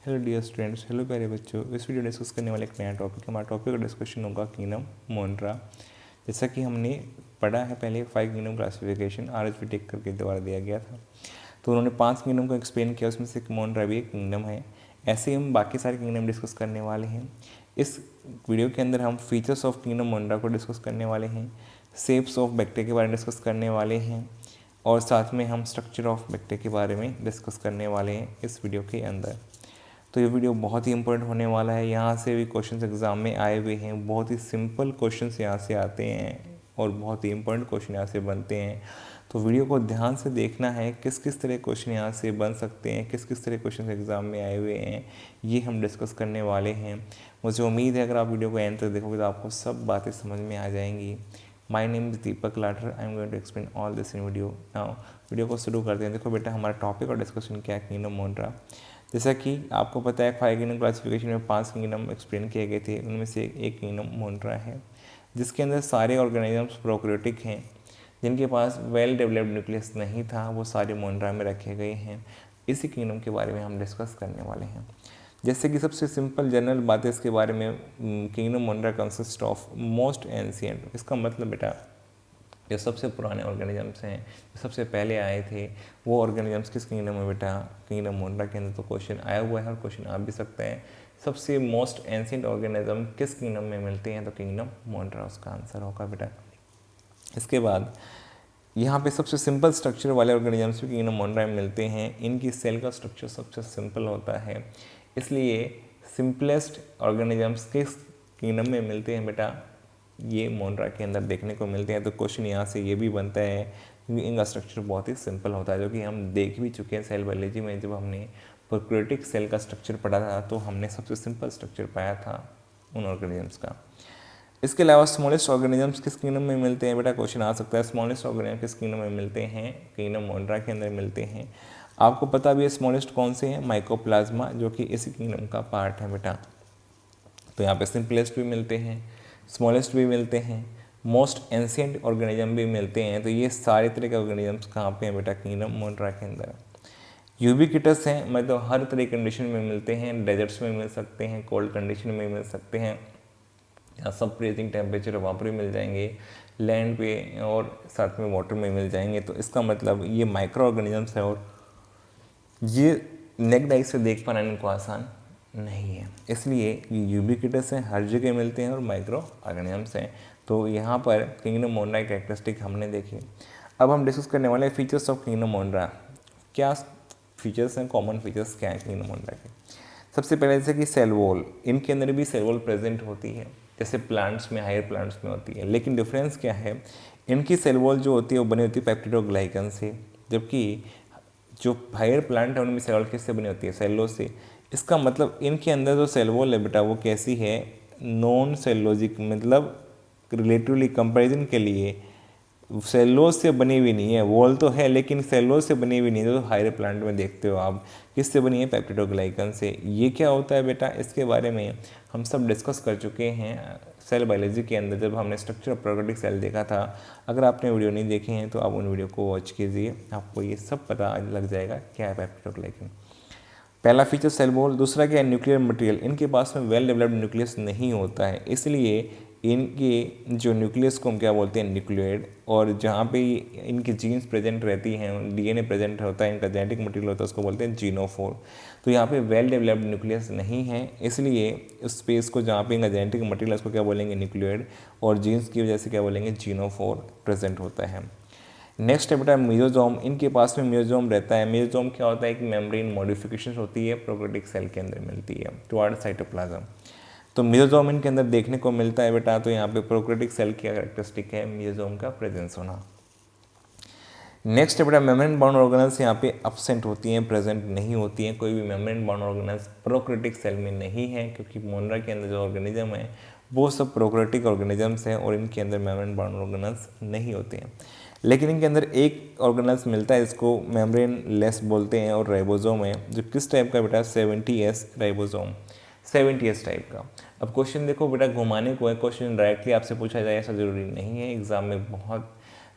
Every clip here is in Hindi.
हेलो डियर स्टूडेंट्स, हेलो प्यारे बच्चों। इस वीडियो डिस्कस करने वाले एक नया टॉपिक है। हमारा टॉपिक का डिस्कशन होगा किंगडम मोन्ट्रा। जैसा कि हमने पढ़ा है पहले 5 किंगडम क्लासिफिकेशन RHP टेक करके द्वारा दिया गया था, तो उन्होंने 5 किंगडम को एक्सप्लेन किया, उसमें से एक मोन्ट्रा भी एक किंगडम है। ऐसे ही हम बाकी सारे किंगडम डिस्कस करने वाले हैं। इस वीडियो के अंदर हम फीचर्स ऑफ किंगडम मोन्ट्रा को डिस्कस करने वाले हैं, शेप्स ऑफ बैक्टीरिया के बारे में डिस्कस करने वाले हैं, और साथ में हम स्ट्रक्चर ऑफ बैक्टीरिया के बारे में डिस्कस करने वाले हैं इस वीडियो के अंदर। तो ये वीडियो बहुत ही इंपॉर्टेंट होने वाला है। यहाँ से भी क्वेश्चंस एग्जाम में आए हुए हैं, बहुत ही सिंपल क्वेश्चंस यहाँ से आते हैं और बहुत ही इंपॉर्टेंट क्वेश्चन यहाँ से बनते हैं। तो वीडियो को ध्यान से देखना है, किस किस तरह क्वेश्चन यहाँ से बन सकते हैं, किस किस तरह क्वेश्चन एग्जाम में आए हुए हैं, ये हम डिस्कस करने वाले हैं। मुझे उम्मीद है अगर आप वीडियो को एंड तक देखोगे तो आपको सब बातें समझ में आ जाएंगी। My name is Deepak Lathar, I am going to explain all this in video now. Video को शुरू करते हैं। देखो बेटा, हमारा टॉपिक और डिस्कशन क्या है, किंगडम मोन्ट्रा। जैसा कि आपको पता है 5 किंगडम क्लासिफिकेशन में 5 किंगडम एक्सप्लेन किए गए थे, उनमें से एक किंगडम मोन्ट्रा है, जिसके अंदर सारे ऑर्गेनिजम्स प्रोकैरियोटिक हैं, जिनके पास वेल डेवलप्ड न्यूक्लियस नहीं था, वो सारे मोन्ट्रा में रखे गए हैं। इसी किंगडम के बारे में हम डिस्कस करने वाले हैं। जैसे कि सबसे सिंपल जनरल बात है इसके बारे में, kingdom Monera consist of most ancient. इसका मतलब बेटा, जो सबसे पुराने ऑर्गेनिजम्स हैं, जो सबसे पहले आए थे, वो ऑर्गेनिजम्स किस किंगडम में बेटा, किंगडम मोन्ट्रा के अंदर। तो क्वेश्चन आया हुआ है और क्वेश्चन आ भी सकता है, सबसे मोस्ट एंशिएंट ऑर्गेनिज्म किस किंगडम में मिलते हैं, तो किंगडम मोन्ट्रा उसका आंसर होगा बेटा। इसके बाद यहाँ पे सबसे सिंपल स्ट्रक्चर वाले ऑर्गेनिजम्स भी किंगडम मोन्ट्रा में मिलते हैं। इनकी सेल का स्ट्रक्चर सबसे सिंपल होता है, इसलिए सिंपलेस्ट ऑर्गेनिजम्स किस किंगडम में मिलते हैं बेटा, ये मोन्ट्रा के अंदर देखने को मिलते हैं। तो क्वेश्चन यहाँ से ये भी बनता है, क्योंकि इनका स्ट्रक्चर बहुत ही सिंपल होता है, जो कि हम देख भी चुके हैं सेल बायोलॉजी में। जब हमने प्रोकैरियोटिक सेल का स्ट्रक्चर पढ़ा था, तो हमने सबसे सिंपल स्ट्रक्चर पाया था उन ऑर्गेनिजम्स का। इसके अलावा स्मॉलेस्ट ऑर्गेनिजम्स किस किंगडम में मिलते हैं बेटा, क्वेश्चन आ सकता है। स्मॉलेस्ट ऑर्गेनिज्म किस किंगडम में मिलते हैं, किंगडम मोन्ट्रा के अंदर मिलते हैं। आपको पता भी है स्मॉलेस्ट कौन से हैं, माइकोप्लाज्मा, जो कि इसी किंगडम का पार्ट है बेटा। तो यहाँ पे सिंपलेस्ट भी मिलते हैं, स्मॉलेस्ट भी मिलते हैं, मोस्ट एंशिएंट ऑर्गेनिज्म भी मिलते हैं। तो ये सारे तरह के ऑर्गेनिजम्स कहाँ पे हैं बेटा, किंगडम मोन्ट्रा के अंदर। यूबिक्विटस हैं, मतलब हर तरह कंडीशन में मिलते हैं। डेजर्ट्स में मिल सकते हैं, कोल्ड कंडीशन में मिल सकते हैं, या सब फ्रीजिंग टेम्परेचर वहाँ पर भी मिल जाएंगे, लैंड पे और साथ में वाटर में मिल जाएंगे। तो इसका मतलब ये माइक्रो ऑर्गेनिजम्स है, और ये नेक्ड आई से देख पाना इनको आसान नहीं है, इसलिए ये यूबिक्विटस हैं, हर जगह मिलते हैं, और माइक्रो ऑर्गेनिजम्स हैं। तो यहाँ पर किंगडम मोन्ट्रा की कैरेक्टरिस्टिक हमने देखे। अब हम डिस्कस करने वाले हैं फीचर्स ऑफ किंगडम मोन्ट्रा। क्या फीचर्स हैं, कॉमन फीचर्स क्या हैं किंगडम मोन्ट्रा के। सबसे पहले जैसे कि सेल वॉल, इनके अंदर भी सेल वॉल प्रेजेंट होती है, जैसे प्लांट्स में, हायर प्लांट्स में होती है। लेकिन डिफरेंस क्या है, इनकी सेल वॉल जो होती है वो बनी होती है पेप्टिडोग्लाइकन से, जबकि जो हायर प्लांट है उनमें सेल वॉल किससे बनी होती है, सेलोज से। इसका मतलब इनके अंदर जो सेल वॉल है बेटा, वो कैसी है, नॉन सेलोजिक, मतलब रिलेटिवली कंपैरिजन के लिए सेलोज से बनी हुई नहीं है। वॉल तो है लेकिन सेलोज से बनी हुई नहीं है। तो हायर प्लांट में देखते हो आप, किससे बनी है, पेप्टिडोग्लाइकन से। ये क्या होता है बेटा, इसके बारे में हम सब डिस्कस कर चुके हैं सेल बायोलॉजी के अंदर, जब हमने स्ट्रक्चर ऑफ प्रोकैरियोटिक सेल देखा था। अगर आपने वीडियो नहीं देखे हैं तो आप उन वीडियो को वॉच कीजिए, आपको ये सब पता लग जाएगा क्या है पेप्टिडोग्लाइकन। पहला फीचर सेल वॉल। दूसरा क्या है, न्यूक्लियर मटेरियल। इनके पास में वेल डेवलप्ड न्यूक्लियस नहीं होता है, इसलिए इनके जो न्यूक्लियस को हम क्या बोलते हैं, न्यूक्लियोइड। और जहाँ पे इनकी जीन्स प्रेजेंट रहती हैं, डीएनए प्रेजेंट होता है, इनका जेनेटिक मटेरियल होता है, उसको बोलते हैं जीनोफोर। तो यहाँ पे वेल डेवलप्ड न्यूक्लियस नहीं है, इसलिए उस स्पेस को जहाँ पे इनका जेनेटिक मटेरियल है उसको क्या बोलेंगे, न्यूक्लियोइड, और जीन्स की वजह से क्या बोलेंगे, जीनोफोर प्रेजेंट होता है। नेक्स्ट है बेटा मेसोजोम। इनके पास में मेसोजोम रहता है। मेसोजोम क्या होता है, एक मेम्ब्रेन मॉडिफिकेशन होती है, प्रोकैरियोटिक सेल के अंदर मिलती है टुवर्ड साइटोप्लाज्म। तो मेसोजोम इनके अंदर देखने को मिलता है बेटा। तो यहाँ पे प्रोकैरियोटिक सेल की कैरेक्टरिस्टिक है मेसोजोम का प्रेजेंस होना। नेक्स्ट है बेटा मेम्ब्रेन बाउंड ऑर्गेनेल्स यहाँ पे अब्सेंट होती हैं, प्रेजेंट नहीं होती हैं। कोई भी membrane bound organelles prokaryotic cell में नहीं है, क्योंकि मोन्ट्रा के अंदर जो ऑर्गेनिज्म है वो सब प्रोकैरियोटिक ऑर्गेनिजम्स हैं, और इनके अंदर मेम्ब्रेन बाउंड ऑर्गेनेल्स नहीं होते हैं। लेकिन इनके अंदर एक ऑर्गेनेल्स मिलता है, इसको मेम्ब्रेन लेस बोलते हैं, और राइबोसोम है, जो किस टाइप का बेटा, 70S राइबोसोम, 70S टाइप का। अब क्वेश्चन देखो बेटा, घुमाने को है, क्वेश्चन डायरेक्टली आपसे पूछा जाए ऐसा ज़रूरी नहीं है। एग्जाम में बहुत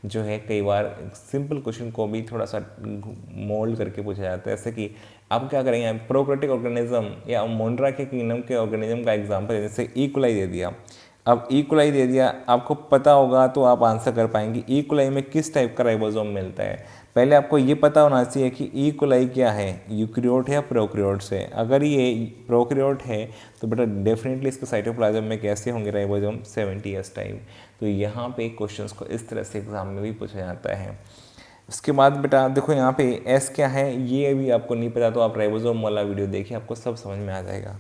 जो है कई बार सिंपल क्वेश्चन को भी थोड़ा सा मोल्ड करके पूछा जाता है। जैसे कि आप क्या करेंगे, प्रोकैरियोटिक ऑर्गेनिज्म या मोनरा के किंगडम के ऑर्गेनिज्म का एग्जांपल जैसे इकोलाई दे दिया। अब इकोलाई दे दिया, आपको पता होगा तो आप आंसर कर पाएंगे इकोलाई में किस टाइप का राइबोसोम मिलता है। पहले आपको ये पता होना चाहिए कि इकोलाई क्या है, यूकैरियोट है या प्रोकैरियोट्स है। अगर ये प्रोकैरियोट है तो बेटा डेफिनेटली इसके साइटोप्लाज्म में कैसे होंगे राइबोसोम, 70S टाइप। तो यहाँ पे क्वेश्चंस को इस तरह से एग्जाम में भी पूछा जाता है। उसके बाद बेटा देखो यहाँ पे एस क्या है, ये भी आपको नहीं पता तो आप राइबोसोम वाला वीडियो देखिए, आपको सब समझ में आ जाएगा।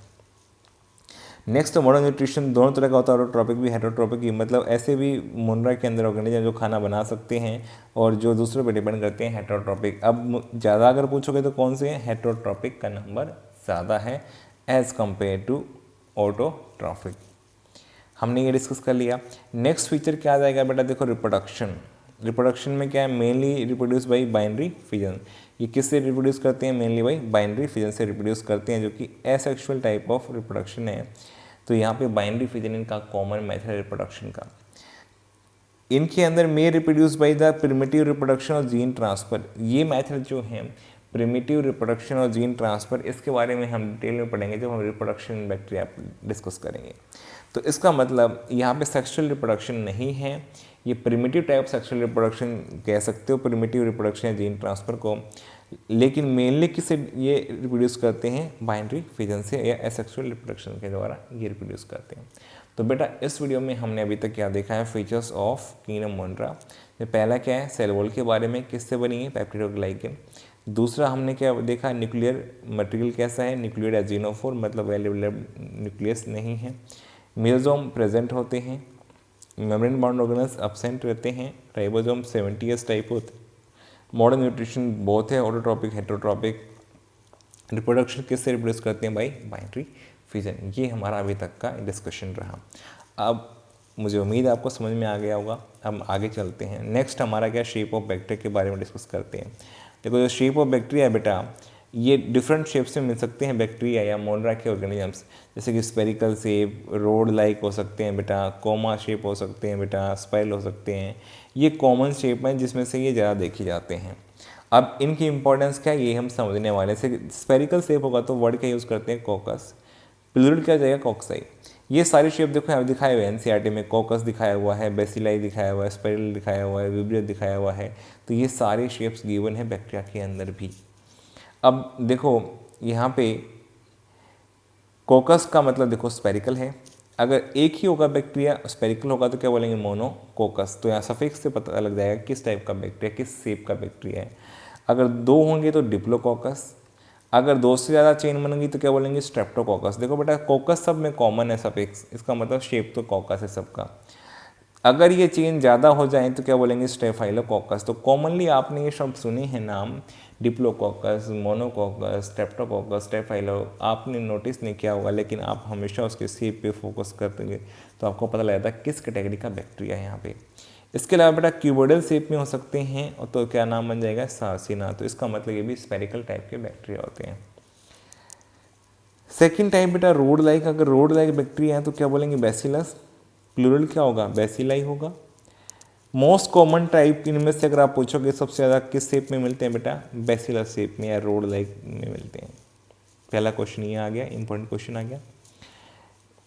नेक्स्ट मॉडर्न न्यूट्रिशन दोनों तरह का होता है, ऑटोट्रॉपिक भी हेटेरोट्रॉपिक भी, मतलब ऐसे भी मोनरा के अंदर ऑर्गेनिज्म जो खाना बना सकते हैं और जो दूसरे पर डिपेंड करते हैं हेटेरोट्रॉपिक। अब ज़्यादा अगर पूछोगे तो कौन से हैं, हेटेरोट्रॉपिक का नंबर ज़्यादा है एज कम्पेयर टू ऑटोट्रॉपिक। हमने ये डिस्कस कर लिया। नेक्स्ट फीचर क्या आ जाएगा बेटा, देखो रिप्रोडक्शन। रिप्रोडक्शन में क्या है, mainly reproduce by binary fission. ये किससे रिप्रोड्यूस करते हैं, मेनली बाई बाइनरी फिजन से रिप्रोड्यूस करते हैं, जो कि एसेक्सुअल टाइप ऑफ रिप्रोडक्शन है। तो यहाँ पे बाइनरी फिजन इनका कॉमन मेथड है रिप्रोडक्शन का। इनके अंदर मे reproduce by the primitive reproduction और जीन ट्रांसफर। ये मेथड जो है प्रिमिटिव रिप्रोडक्शन और जीन ट्रांसफर, इसके बारे में हम डिटेल में पढ़ेंगे जब हम रिप्रोडक्शन बैक्टीरिया डिस्कस करेंगे। तो इसका मतलब यहाँ पे सेक्सुअल रिप्रोडक्शन नहीं है, ये प्रिमिटिव टाइप सेक्सुअल रिप्रोडक्शन कह सकते हो, प्रिमिटिव रिप्रोडक्शन या जीन ट्रांसफर को। लेकिन मेनली किससे ये रिप्रोड्यूस करते हैं, बाइनरी फिजन से या एसेक्सुअल रिप्रोडक्शन के द्वारा ये रिप्रोड्यूस करते हैं। तो बेटा इस वीडियो में हमने अभी तक क्या देखा है, फीचर्स ऑफ किंगडम मोनरा। पहला क्या है, सेल वॉल के बारे में, किससे बनी है, पेप्टिडोग्लाइकेन। दूसरा हमने क्या देखा, न्यूक्लियर मटेरियल कैसा है, न्यूक्लियर एजिनोफोर, मतलब वेल डेवलप्ड न्यूक्लियस नहीं है। मेसोसोम प्रेजेंट होते हैं, मेम्ब्रेन बाउंड ऑर्गेनल्स एब्सेंट रहते हैं, राइबोसोम 70S टाइप होते हैं। मॉडर्न न्यूट्रिशन बहुत है, ऑटोट्रॉपिक हेटेरोट्रॉपिक। रिप्रोडक्शन किससे रिप्रोड्यूस करते हैं, बाई बाइनरी फिजन। ये हमारा अभी तक का डिस्कशन रहा। अब मुझे उम्मीद है आपको समझ में आ गया होगा। हम आगे चलते हैं। नेक्स्ट हमारा क्या, शेप ऑफ बैक्टीरिया के बारे में डिस्कस करते हैं। देखो जो शेप ऑफ बैक्टीरिया है बेटा, ये डिफरेंट शेप्स में मिल सकते हैं बैक्टीरिया या मोनरा के ऑर्गेनिजम्स, जैसे कि स्पेरिकल शेप, रोड लाइक हो सकते हैं बेटा, कोमा शेप हो सकते हैं बेटा, स्पाइरल हो सकते हैं। ये कॉमन शेप हैं जिसमें से ये ज़्यादा देखे जाते हैं। अब इनकी इंपॉर्टेंस क्या है ये हम समझने वाले से। स्पेरिकल शेप होगा तो वर्ड का यूज़ करते हैं कॉकस, प्लूरल क्या जाएगा, कॉक्साई। ये सारी शेप देखो यहाँ दिखाए हुए हैं एनसीईआरटी में, कॉकस दिखाया हुआ है, बेसिलाई दिखाया हुआ है, स्पाइरल दिखाया हुआ है, विब्रियो दिखाया हुआ है। तो ये सारे शेप्स गिवन है बैक्टीरिया के अंदर भी। अब देखो यहाँ पे कोकस का मतलब देखो स्पेरिकल है। अगर एक ही होगा बैक्टीरिया स्पेरिकल होगा तो क्या बोलेंगे, मोनोकोकस। तो यहाँ सफिक्स से पता लग जाएगा किस टाइप का बैक्टीरिया, किस शेप का बैक्टीरिया है। अगर दो होंगे तो डिप्लोकोकस, अगर दो से ज़्यादा चेन बनेंगी तो क्या बोलेंगे, स्ट्रेप्टोकोकस। देखो बेटा कोकस सब में कॉमन है सफिक्स, इसका मतलब शेप तो कोकस है सबका। अगर ये चेन ज़्यादा हो जाए तो क्या बोलेंगे, स्टेफाइलोकोकस। तो कॉमनली आपने ये शब्द सुने हैं नाम, डिप्लोकोकस, मोनोकोकस, स्ट्रेप्टोकोकस, स्टेफाइलो, आपने नोटिस नहीं किया होगा, लेकिन आप हमेशा उसके शेप पे फोकस करते तो आपको पता लगता है किस कैटेगरी का बैक्टीरिया है यहाँ पे। इसके अलावा बेटा क्यूबोइडल शेप में हो सकते हैं, और तो क्या नाम बन जाएगा, सार्सिना। तो इसका मतलब ये भी स्पेरिकल टाइप के बैक्टीरिया होते हैं। सेकेंड टाइप बेटा रोड लाइक, अगर रोड लाइक बैक्टीरिया है तो क्या बोलेंगे, बैसिलस। प्लूरल क्या होगा, बैसिलाई होगा। मोस्ट कॉमन टाइप इनमें से अगर आप पूछोगे सबसे ज़्यादा किस शेप में मिलते हैं बेटा, बैसिलस शेप में या रोड लाइक में मिलते हैं। पहला क्वेश्चन ये आ गया, इंपॉर्टेंट क्वेश्चन आ गया।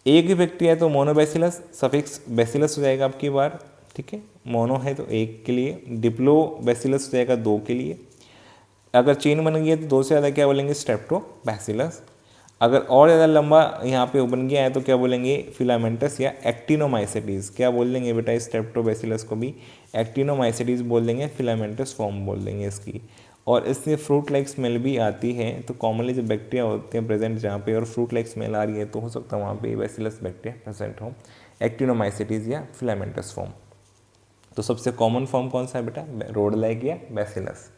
एक ही बैक्टीरिया है तो मोनोबैसिलस, सफिक्स बैसिलस हो जाएगा आपकी बार, ठीक है। मोनो है तो एक के लिए, डिप्लो बैसिलस हो जाएगा दो के लिए। अगर चेन बन गई है तो दो से ज़्यादा क्या बोलेंगे, स्ट्रेप्टोबैसिलस। अगर और ज़्यादा लंबा यहाँ पे बन गया है तो क्या बोलेंगे, फिलामेंटस या एक्टिनोमाइसेटीज। क्या बोल देंगे बेटा, स्ट्रेप्टोबैसिलस को भी एक्टिनोमाइसेटीज बोल देंगे, फिलामेंटस फॉर्म बोल देंगे इसकी। और इससे फ्रूट लाइक स्मेल भी आती है। तो कॉमनली जो बैक्टीरिया होते हैं प्रेजेंट जहाँ पे और फ्रूट लाइक स्मेल आ रही है तो हो सकता है वहाँ पे बैसिलस बैक्टीरिया प्रेजेंट हो, एक्टिनोमाइसेटीज या फिलामेंटस फॉर्म। तो सबसे कॉमन फॉर्म कौन सा है बेटा, रोड लाइक या बैसिलस।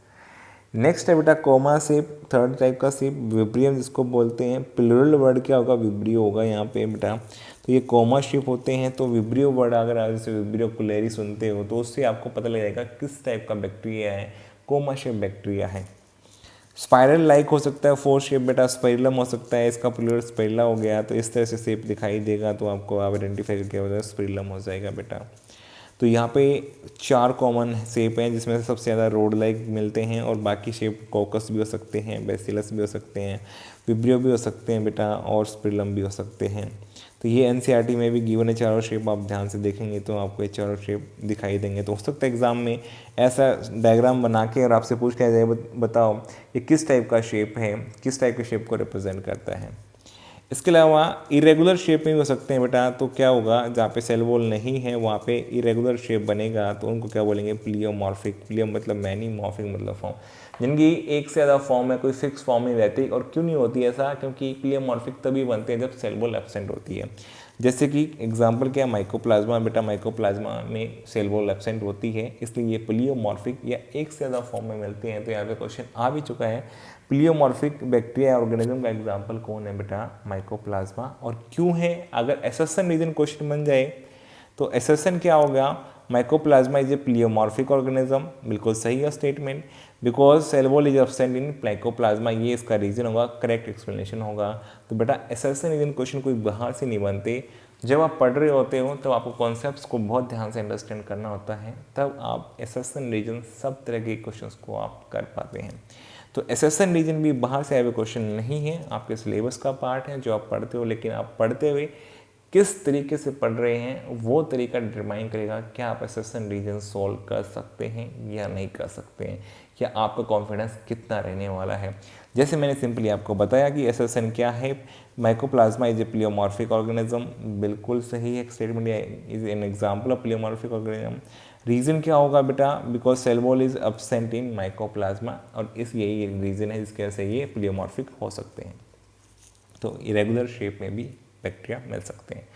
नेक्स्ट है बेटा कोमा शेप, थर्ड टाइप का शेप, विब्रियम जिसको बोलते हैं। प्लूरल वर्ड क्या होगा, विब्रियो होगा यहाँ पे बेटा। तो ये कोमा शेप होते हैं, तो विब्रियो वर्ड अगर आप जैसे विब्रियो कुलेरी सुनते हो तो उससे आपको पता लग जाएगा किस टाइप का बैक्टीरिया है, कोमा शेप बैक्टीरिया है। स्पाइरल लाइक हो सकता है, फोर शेप बेटा स्पाइरलम हो सकता है, इसका प्लूरल स्पाइरला हो गया। तो इस तरह से शेप दिखाई देगा तो आपको आप आइडेंटिफाई करके स्पाइरलम हो जाएगा बेटा। तो यहाँ पे 4 कॉमन शेप हैं जिसमें से सबसे ज़्यादा रोड लाइक मिलते हैं, और बाकी शेप कॉकस भी हो सकते हैं, बेसिलस भी हो सकते हैं, विब्रियो भी हो सकते हैं बेटा, और स्पिरिलम भी हो सकते हैं। तो ये एनसीईआरटी में भी गिवन है चारों शेप, आप ध्यान से देखेंगे तो आपको ये चारों शेप दिखाई देंगे। तो हो सकता है एग्जाम में ऐसा डायग्राम बना के और आपसे पूछ लिया जाए बताओ ये किस टाइप का शेप है, किस टाइप के शेप को रिप्रेजेंट करता है। इसके अलावा इरेगुलर शेप में भी हो सकते हैं बेटा। तो क्या होगा, जहाँ पे सेल वॉल नहीं है वहाँ पे इरेगुलर शेप बनेगा, तो उनको क्या बोलेंगे, प्लियोमॉर्फिक। प्लियो मतलब मैनी, मॉर्फिक मतलब फॉर्म, जिनकी एक से ज़्यादा फॉर्म है, कोई फिक्स फॉर्म नहीं रहती। और क्यों नहीं होती ऐसा, क्योंकि प्लियोमॉर्फिक तभी बनते हैं जब सेल वॉल एब्सेंट होती है। जैसे कि एग्जाम्पल क्या, माइकोप्लाज्मा बेटा, माइकोप्लाज्मा में सेल वॉल एब्सेंट होती है, इसलिए ये प्लियोमॉर्फिक या एक से ज़्यादा फॉर्म में मिलते हैं। तो यहाँ पे क्वेश्चन आ भी चुका है, प्लियोमॉर्फिक बैक्टीरिया ऑर्गेनिज्म का एग्जाम्पल कौन है बेटा, माइकोप्लाज्मा। और क्यों है, अगर एसर्शन रीजन क्वेश्चन बन जाए तो एसर्शन क्या होगा, mycoplasma is a pleomorphic organism. बिल्कुल सही है statement, because cell wall is absent in mycoplasma, ये इसका रीजन होगा, करेक्ट एक्सप्लेनेशन होगा। तो बेटा एसर्शन रीजन क्वेश्चन कोई बाहर से नहीं बनते। जब आप पढ़ रहे होते हो तब आपको कॉन्सेप्ट्स को बहुत ध्यान से अंडरस्टैंड करना होता है, तब आप एसर्शन रीजन सब तरह के क्वेश्चंस को आप कर पाते हैं। तो एसर्शन रीजन भी बाहर से आए हुए क्वेश्चन नहीं है, आपके सिलेबस का पार्ट है जो आप पढ़ते हो। लेकिन आप पढ़ते हुए किस तरीके से पढ़ रहे हैं वो तरीका डिटरमाइन करेगा क्या आप एसर्शन रीजन सॉल्व कर सकते हैं या नहीं कर सकते हैं, या आपका कॉन्फिडेंस कितना रहने वाला है। जैसे मैंने सिंपली आपको बताया कि एसर्शन क्या है, mycoplasma is a pleomorphic organism, बिल्कुल सही है statement, is an example of pleomorphic organism. Reason क्या होगा बेटा, because cell wall is absent in mycoplasma, और इस यही रीज़न है जिसकी वजह से ये प्लियोमॉर्फिक हो सकते हैं। तो इरेगुलर शेप में भी बैक्टीरिया मिल सकते हैं।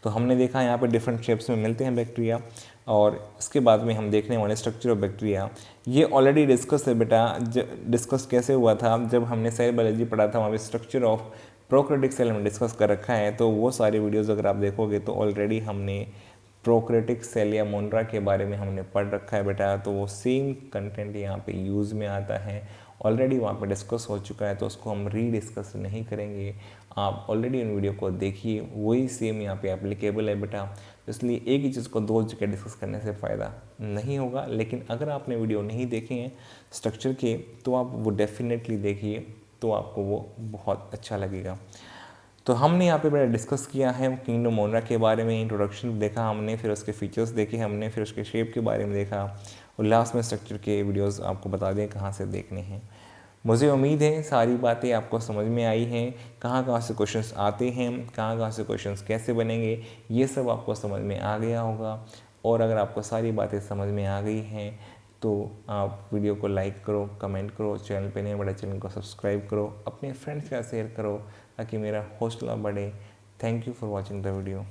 तो हमने देखा यहाँ पे डिफरेंट शेप्स में मिलते हैं बैक्टीरिया। और इसके बाद में हम देखने वाले स्ट्रक्चर ऑफ बैक्टीरिया, ये ऑलरेडी डिस्कस है बेटा। डिस्कस कैसे हुआ था, जब हमने सेल बायोलॉजी पढ़ा था वहाँ पे स्ट्रक्चर ऑफ प्रोकैरियोटिक सेल में डिस्कस कर रखा है। तो वो सारी वीडियोज़ अगर आप देखोगे तो ऑलरेडी हमने प्रोकैरियोटिक सेल या मोनरा के बारे में हमने पढ़ रखा है बेटा। तो वो सेम कंटेंट यहाँ पे यूज़ में आता है, ऑलरेडी वहाँ पे डिस्कस हो चुका है, तो उसको हम रीडिस्कस नहीं करेंगे। आप ऑलरेडी इन वीडियो को देखिए, वही सेम यहाँ पे एप्लीकेबल है बेटा। इसलिए एक ही चीज़ को दो जगह डिस्कस करने से फ़ायदा नहीं होगा। लेकिन अगर आपने वीडियो नहीं देखे हैं स्ट्रक्चर के, तो आप वो डेफिनेटली देखिए, तो आपको वो बहुत अच्छा लगेगा। तो हमने यहाँ पे बड़ा डिस्कस किया है किंगडम मोनरा के बारे में, इंट्रोडक्शन देखा हमने, फिर उसके फीचर्स देखे हमने, फिर उसके शेप के बारे में देखा, और लास्ट में स्ट्रक्चर के वीडियोस आपको बता दें कहाँ से देखने हैं। मुझे उम्मीद है सारी बातें आपको समझ में आई हैं, कहाँ से क्वेश्चंस आते हैं, कहाँ से क्वेश्चंस कैसे बनेंगे, ये सब आपको समझ में आ गया होगा। और अगर आपको सारी बातें समझ में आ गई हैं तो आप वीडियो को लाइक करो, कमेंट करो, चैनल पे नए बड़े चैनल को सब्सक्राइब करो, अपने फ्रेंड्स के साथ शेयर करो ताकि मेरा हौसला बढ़े। Thank you for watching the video.